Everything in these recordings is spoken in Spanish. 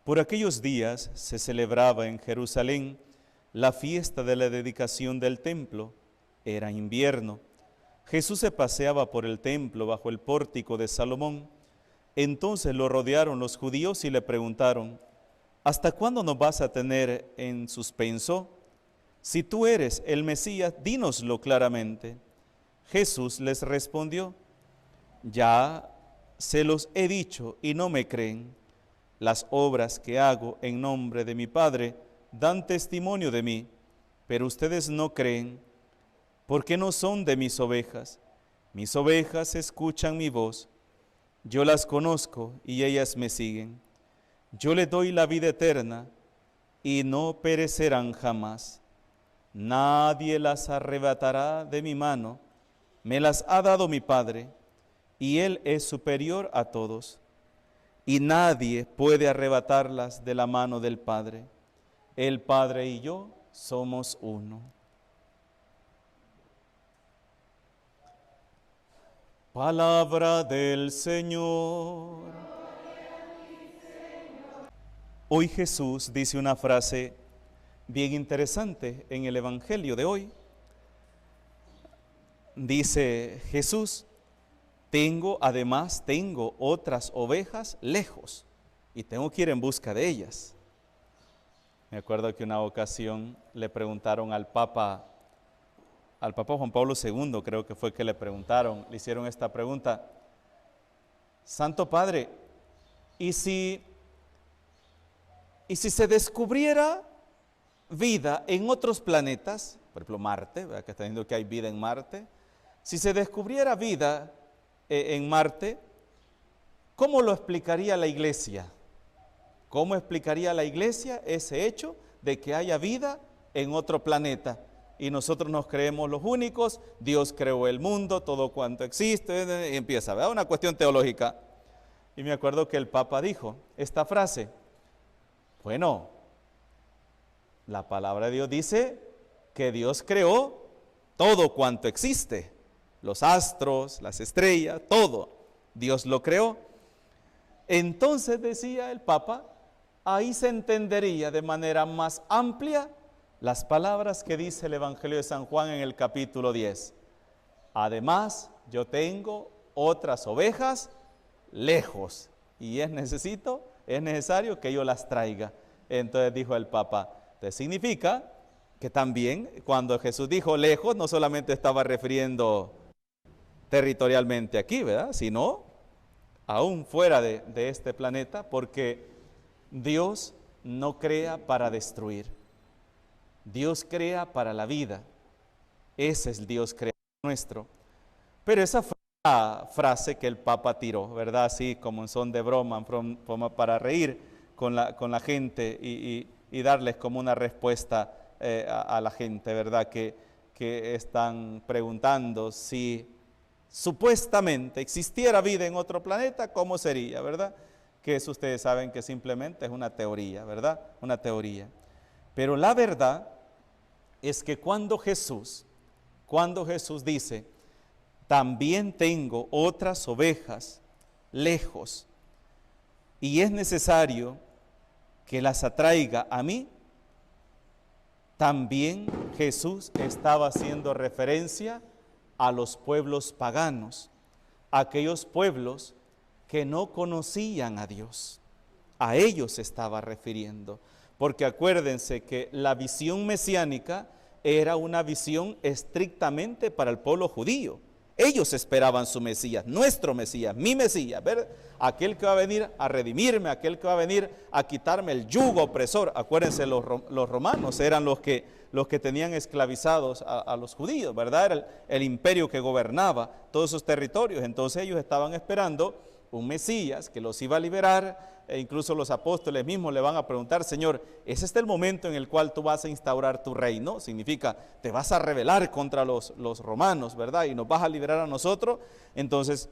Por aquellos días se celebraba en Jerusalén la fiesta de la dedicación del templo. Era invierno. Jesús se paseaba por el templo bajo el pórtico de Salomón. Entonces lo rodearon los judíos y le preguntaron: ¿hasta cuándo nos vas a tener en suspenso? Si tú eres el Mesías, dínoslo claramente. Jesús les respondió: ya se los he dicho y no me creen. Las obras que hago en nombre de mi Padre dan testimonio de mí, pero ustedes no creen, porque no son de mis ovejas. Mis ovejas escuchan mi voz. Yo las conozco y ellas me siguen. Yo les doy la vida eterna y no perecerán jamás. Nadie las arrebatará de mi mano. Me las ha dado mi Padre, y Él es superior a todos. Y nadie puede arrebatarlas de la mano del Padre. El Padre y yo somos uno. Palabra del Señor. Hoy Jesús dice una frase bien interesante en el Evangelio de hoy. Dice Jesús: tengo otras ovejas lejos y tengo que ir en busca de ellas. Me acuerdo que una ocasión le preguntaron al Papa Juan Pablo II, creo que fue que le hicieron esta pregunta: Santo Padre, ¿y si se descubriera vida en otros planetas? Por ejemplo, Marte, ¿verdad? Que está diciendo que hay vida en Marte. Si se descubriera vida en Marte, ¿cómo lo explicaría la Iglesia? ¿Cómo explicaría la Iglesia ese hecho de que haya vida en otro planeta? Y nosotros nos creemos los únicos, Dios creó el mundo, todo cuanto existe, y empieza, ¿verdad? Una cuestión teológica. Y me acuerdo que el Papa dijo esta frase: bueno, la palabra de Dios dice que Dios creó todo cuanto existe, los astros, las estrellas, todo, Dios lo creó. Entonces, decía el Papa, ahí se entendería de manera más amplia las palabras que dice el Evangelio de San Juan en el capítulo 10. Además, yo tengo otras ovejas lejos y es necesario que yo las traiga. Entonces dijo el Papa, entonces significa que también cuando Jesús dijo lejos, no solamente estaba refiriendo territorialmente aquí, ¿verdad? Sino aún fuera de este planeta, porque Dios no crea para destruir. Dios crea para la vida. Ese es el Dios creador nuestro. Pero esa fue la frase que el Papa tiró, ¿verdad? Así como en son de broma, para reír con la gente y darles como una respuesta a la gente, ¿verdad? Que están preguntando si supuestamente existiera vida en otro planeta, ¿cómo sería, verdad? Que eso ustedes saben que simplemente es una teoría, ¿verdad? Una teoría. Pero la verdad es que cuando Jesús dice, también tengo otras ovejas lejos, y es necesario que las atraiga a mí, también Jesús estaba haciendo referencia a los pueblos paganos, aquellos pueblos que no conocían a Dios. A ellos se estaba refiriendo, porque acuérdense que la visión mesiánica era una visión estrictamente para el pueblo judío. Ellos esperaban su Mesías, nuestro Mesías, mi Mesías, ver aquel que va a venir a redimirme, aquel que va a venir a quitarme el yugo opresor. Acuérdense, los romanos eran los que tenían esclavizados a los judíos, ¿verdad? Era el imperio que gobernaba todos esos territorios. Entonces ellos estaban esperando un Mesías que los iba a liberar, e incluso los apóstoles mismos le van a preguntar, Señor, ¿es este el momento en el cual tú vas a instaurar tu reino? Significa, te vas a rebelar contra los romanos, ¿verdad? Y nos vas a liberar a nosotros. Entonces,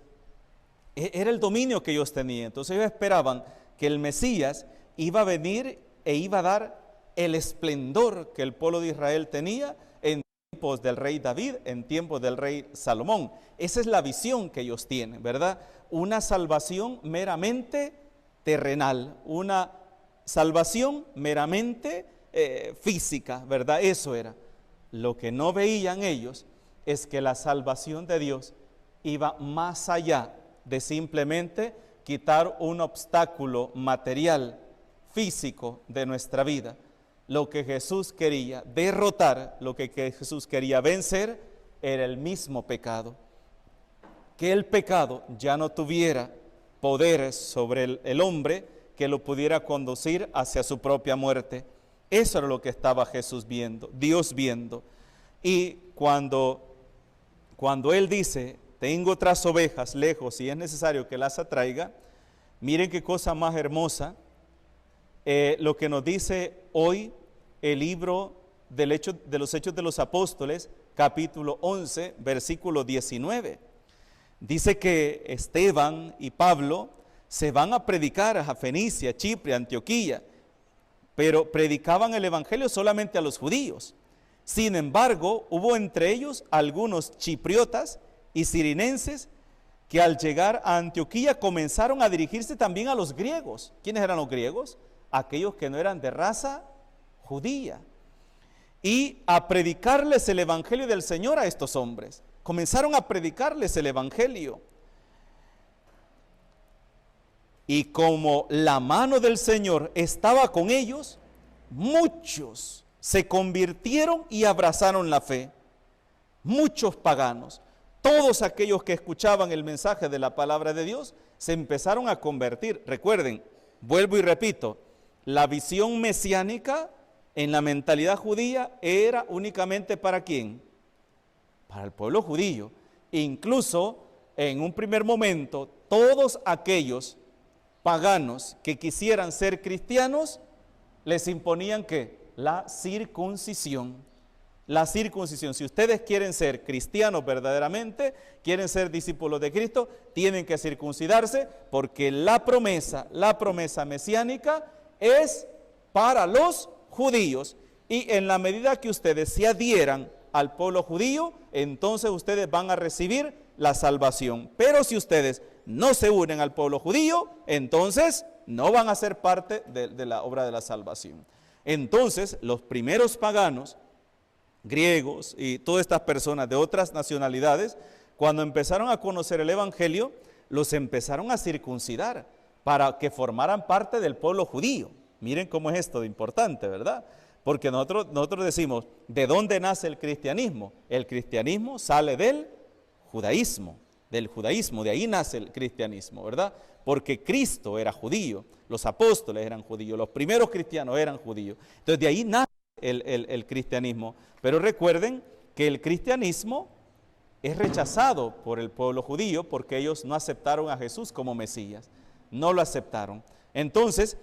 era el dominio que ellos tenían. Entonces ellos esperaban que el Mesías iba a venir e iba a dar el esplendor que el pueblo de Israel tenía en tiempos del rey David, en tiempos del rey Salomón. Esa es la visión que ellos tienen, ¿verdad? Una salvación meramente terrenal, una salvación meramente física, ¿verdad? Eso era. Lo que no veían ellos es que la salvación de Dios iba más allá de simplemente quitar un obstáculo material, físico de nuestra vida. Lo que Jesús quería derrotar, lo que Jesús quería vencer, era el mismo pecado. Que el pecado ya no tuviera poderes sobre el hombre que lo pudiera conducir hacia su propia muerte. Eso era lo que estaba Jesús viendo, Dios viendo. Y cuando Él dice, tengo otras ovejas lejos y es necesario que las atraiga, miren qué cosa más hermosa, lo que nos dice hoy el libro de los Hechos de los Apóstoles, capítulo 11, versículo 19. Dice que Esteban y Pablo se van a predicar a Fenicia, Chipre, Antioquía, pero predicaban el evangelio solamente a los judíos. Sin embargo, hubo entre ellos algunos chipriotas y cirinenses que al llegar a Antioquía comenzaron a dirigirse también a los griegos. ¿Quiénes eran los griegos? Aquellos que no eran de raza judía. Y a predicarles el evangelio del Señor a estos hombres. Comenzaron a predicarles el evangelio. Y como la mano del Señor estaba con ellos, muchos se convirtieron y abrazaron la fe. Muchos paganos, todos aquellos que escuchaban el mensaje de la palabra de Dios, se empezaron a convertir. Recuerden, vuelvo y repito, la visión mesiánica en la mentalidad judía era únicamente ¿para quién? Para el pueblo judío. Incluso en un primer momento, todos aquellos paganos que quisieran ser cristianos, les imponían ¿qué? La circuncisión. La circuncisión. Si ustedes quieren ser cristianos verdaderamente, quieren ser discípulos de Cristo, tienen que circuncidarse, porque la promesa mesiánica es para los judíos, y en la medida que ustedes se adhieran al pueblo judío, entonces ustedes van a recibir la salvación. Pero si ustedes no se unen al pueblo judío, entonces no van a ser parte de la obra de la salvación. Entonces, los primeros paganos, griegos y todas estas personas de otras nacionalidades, cuando empezaron a conocer el evangelio, los empezaron a circuncidar para que formaran parte del pueblo judío. Miren cómo es esto de importante, ¿verdad? Porque nosotros decimos, ¿de dónde nace el cristianismo? El cristianismo sale del judaísmo, de ahí nace el cristianismo, ¿verdad? Porque Cristo era judío, los apóstoles eran judíos, los primeros cristianos eran judíos. Entonces de ahí nace el cristianismo. Pero recuerden que el cristianismo es rechazado por el pueblo judío porque ellos no aceptaron a Jesús como Mesías, no lo aceptaron. Entonces,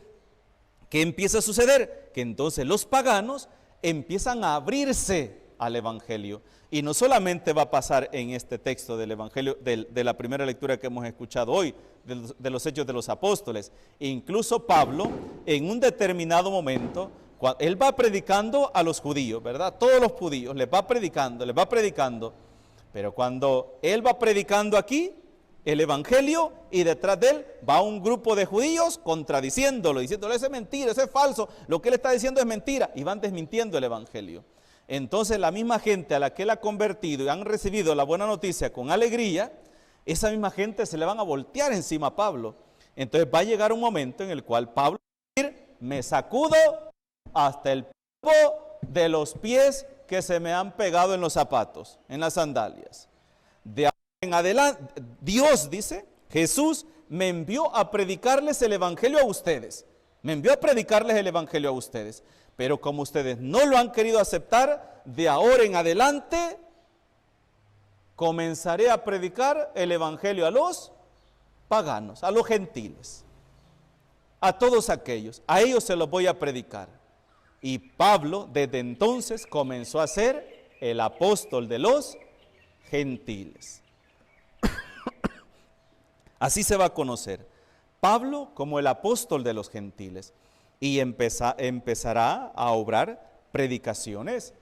¿qué empieza a suceder? Que entonces los paganos empiezan a abrirse al evangelio. Y no solamente va a pasar en este texto del evangelio, de la primera lectura que hemos escuchado hoy, de los Hechos de los Apóstoles. Incluso Pablo, en un determinado momento, él va predicando a los judíos, ¿verdad? Todos los judíos, les va predicando. Pero cuando él va predicando aquí el evangelio, y detrás de él va un grupo de judíos contradiciéndolo, diciéndole, eso es mentira, eso es falso, lo que él está diciendo es mentira, y van desmintiendo el evangelio. Entonces la misma gente a la que él ha convertido y han recibido la buena noticia con alegría, esa misma gente se le van a voltear encima a Pablo. Entonces va a llegar un momento en el cual Pablo va a decir, me sacudo hasta el polvo de los pies que se me han pegado en los zapatos, en las sandalias. De ahora en adelante, Dios dice, Jesús me envió a predicarles el evangelio a ustedes. Me envió a predicarles el evangelio a ustedes. Pero como ustedes no lo han querido aceptar, de ahora en adelante comenzaré a predicar el evangelio a los paganos, a los gentiles, a todos aquellos. A ellos se los voy a predicar. Y Pablo desde entonces comenzó a ser el apóstol de los gentiles. Así se va a conocer Pablo como el apóstol de los gentiles. Y empezará a obrar predicaciones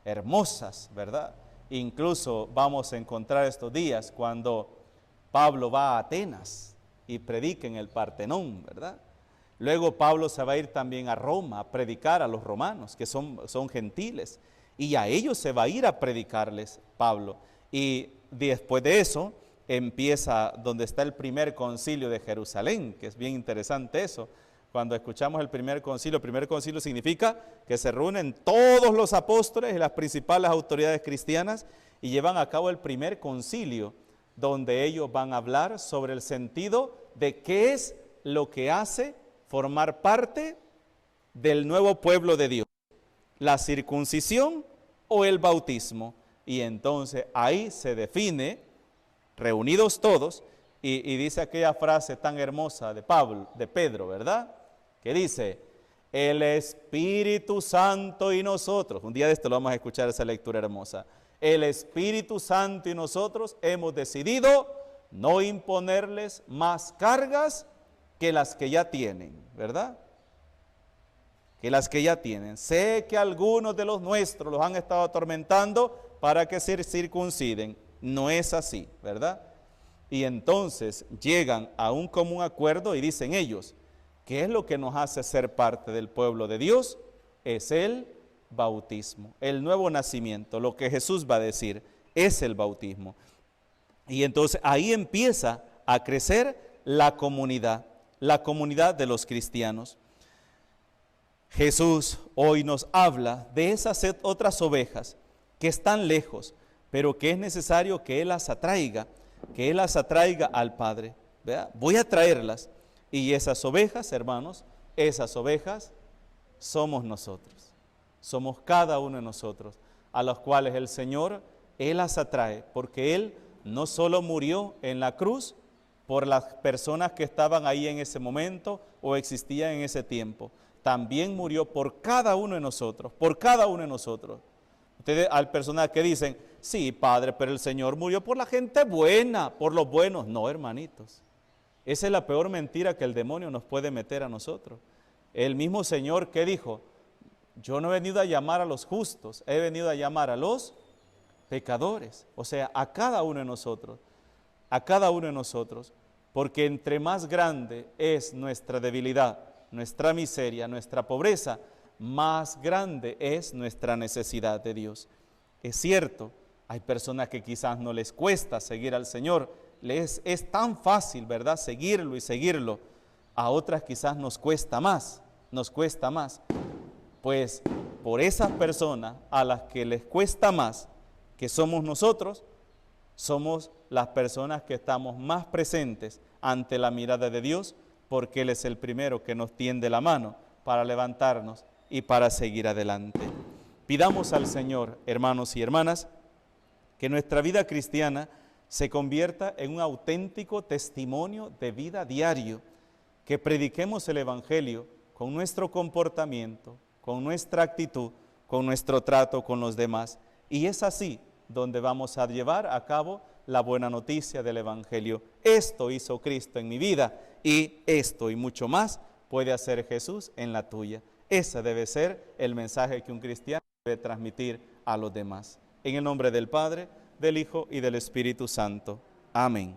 hermosas, ¿verdad? Incluso vamos a encontrar estos días cuando Pablo va a Atenas y predica en el Partenón, ¿verdad? Luego Pablo se va a ir también a Roma a predicar a los romanos, que son gentiles. Y a ellos se va a ir a predicarles Pablo. Y después de eso empieza donde está el primer concilio de Jerusalén, que es bien interesante eso. Cuando escuchamos el primer concilio significa que se reúnen todos los apóstoles y las principales autoridades cristianas y llevan a cabo el primer concilio, donde ellos van a hablar sobre el sentido de qué es lo que hace formar parte del nuevo pueblo de Dios, la circuncisión o el bautismo. Y entonces ahí se define, reunidos todos, y dice aquella frase tan hermosa de Pedro, ¿verdad? Que dice, el Espíritu Santo y nosotros, un día de esto lo vamos a escuchar esa lectura hermosa, el Espíritu Santo y nosotros hemos decidido no imponerles más cargas que las que ya tienen, ¿verdad? Que las que ya tienen. Sé que algunos de los nuestros los han estado atormentando para que se circunciden. No es así, ¿verdad? Y entonces llegan a un común acuerdo y dicen ellos, ¿qué es lo que nos hace ser parte del pueblo de Dios? Es el bautismo, el nuevo nacimiento. Lo que Jesús va a decir es el bautismo. Y entonces ahí empieza a crecer la comunidad de los cristianos. Jesús hoy nos habla de esas otras ovejas que están lejos, pero que es necesario que Él las atraiga, al Padre. ¿Verdad? Voy a traerlas. Y esas ovejas, hermanos, esas ovejas somos nosotros. Somos cada uno de nosotros, a los cuales el Señor, Él las atrae, porque Él no solo murió en la cruz por las personas que estaban ahí en ese momento o existían en ese tiempo, también murió por cada uno de nosotros, Ustedes, hay personas que dicen, sí, Padre, pero el Señor murió por la gente buena, por los buenos. No, hermanitos, esa es la peor mentira que el demonio nos puede meter a nosotros. El mismo Señor que dijo, yo no he venido a llamar a los justos, he venido a llamar a los pecadores, o sea, a cada uno de nosotros, porque entre más grande es nuestra debilidad, nuestra miseria, nuestra pobreza, más grande es nuestra necesidad de Dios. Es cierto, hay personas que quizás no les cuesta seguir al Señor, es tan fácil, ¿verdad?, seguirlo. A otras quizás nos cuesta más. Pues por esas personas a las que les cuesta más, que somos nosotros, somos las personas que estamos más presentes ante la mirada de Dios, porque Él es el primero que nos tiende la mano para levantarnos y para seguir adelante. Pidamos al Señor, hermanos y hermanas, que nuestra vida cristiana se convierta en un auténtico testimonio de vida diario, que prediquemos el Evangelio con nuestro comportamiento, con nuestra actitud, con nuestro trato con los demás. Y es así donde vamos a llevar a cabo la buena noticia del Evangelio. Esto hizo Cristo en mi vida y esto y mucho más puede hacer Jesús en la tuya. Ese debe ser el mensaje que un cristiano debe transmitir a los demás. En el nombre del Padre, del Hijo y del Espíritu Santo. Amén.